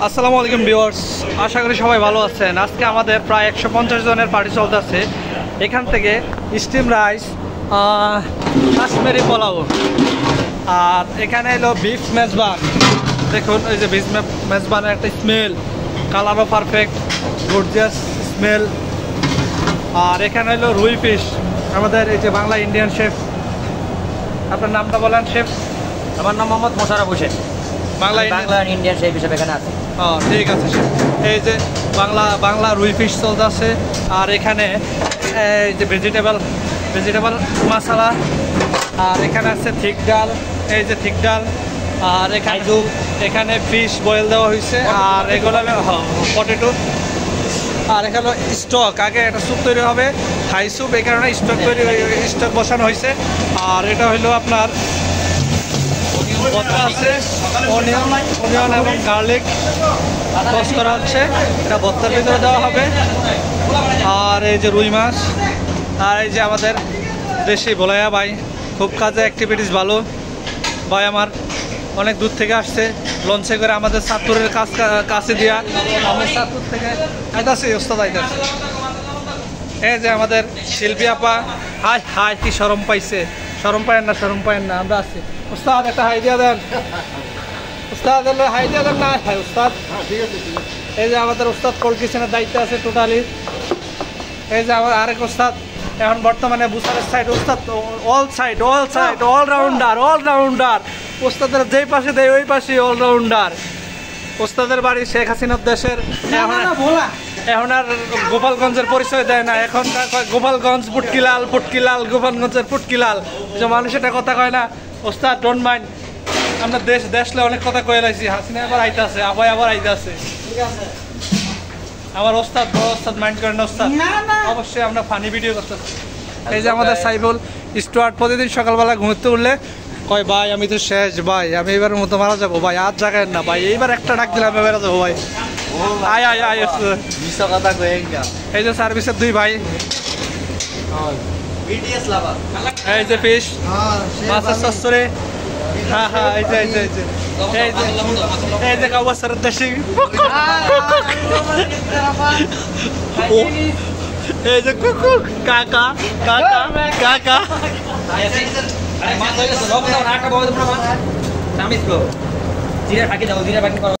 আসসালামু আলাইকুম ভিউয়ার্স, আশা করি সবাই ভালো আছেন। আজকে আমাদের প্রায় 150 জনের পার্টি চলতেছে। এখান থেকে স্টিম রাইস, কাশ্মীরি পোলাও, আর এখানে এলো বিফ মেজবান। দেখুন এই যে বিফ মেজবানের একটা স্মেল, কালারও পারফেক্ট, গর্জিয়াস স্মেল। আর এখানে হলো রুই ফিশ, আমাদের এই যে বাংলা ইন্ডিয়ান শেফ। আপনার নামটা বলেন শেফ? আমার নাম মোহাম্মদ মোশাররফ হোসেন। বাংলা ইন্ডিয়ান শেফ হিসেবে এখানে আছে। ঠিক আছে শেফ। এই যে বাংলা রুই ফিশ চলতেছে। আর এখানে এই যে ভেজিটেবল মশলা, আর এখানে আছে থিক ডাল, এই যে থিক ডাল। আর এখানে ফিশ বয়েল দেওয়া হয়েছে। আর এগুলো পটেটো। আর এখানে স্টক, আগে একটা স্যুপ তৈরি হবে, থাই স্যুপ, এই কারণে স্টক বসানো হয়েছে। আর এটা হইলো আপনার আছে অনিয়ন এবং গার্লিক টস করা হচ্ছে, এটা ভর্তার ভিতরে দেওয়া হবে। আর এই যে রুই মাছ, আর এই যে আমাদের দেশি ভোলাইয়া ভাই, খুব কাজে অ্যাক্টিভিটিস ভালো ভাই আমার, অনেক দূর থেকে আসছে লঞ্চে করে আমাদের চাঁদপুরের কাছে দিয়া। আমি চাঁদপুর থেকে আইতাছি, ওস্তাদ আইতাছি। এই যে আমাদের শিল্পী আপা, হাই কি শরম পাইছে, শরম পায়েন না, আমরা আছি। উস্তাদ একটা হাই দিয়া দেন, উস্তাদ হাই দিয়া দেন না। হাই উস্তাদ, এই যে আমাদের উস্তাদ কোল্ড কিচেনের দায়িত্বে আছে টোটালি। এই যে আমার আরেক উস্তাদ এখন বর্তমানে বুসারের সাইড উস্তাদ, অলরাউন্ডার উস্তাদের যেই পাশে দেয় ওই পাশে অলরাউন্ডার। উস্তাদের বাড়ি শেখ হাসিনার দেশের। এখন আর গোপালগঞ্জের পরিচয় দেয় না, এখন গোপালগঞ্জ পুটকিলাল গোপালগঞ্জের পুটকিলাল। যে মানুষ এটা কথা কয় না। ওস্তাদ ডোন্ট মাইন্ড, আমরা দেশলে অনেক কথা কয়ে লাইছি। হাসিনা আবার আইতে আছে, আবার আইতে আছে। আমার ওস্তাদ মাইন্ড করেন না ওস্তাদ, অবশ্যই আমরা ফানি ভিডিও করতেছি। এই যে আমাদের সাইফুল স্টুয়ার্ট, প্রতিদিন সকালবেলা ঘুমোতে উঠলে কয় ভাই আমি তো শেষ ভাই, আমি এবারের মতো মারা যাবো ভাই, আর জায়গায় না ভাই, এইবার একটা ডাক দিলাম এবার যাবো ভাই। এই যে সার্ভিসের দুই ভাই, এই যে ফিশ মাছের সস্তরে, এই যে কাউবাসারের দেশি, এই যে কুকুর কাকা। জিরা ফাঁকি দাও, জিরা ফাঁকি করো।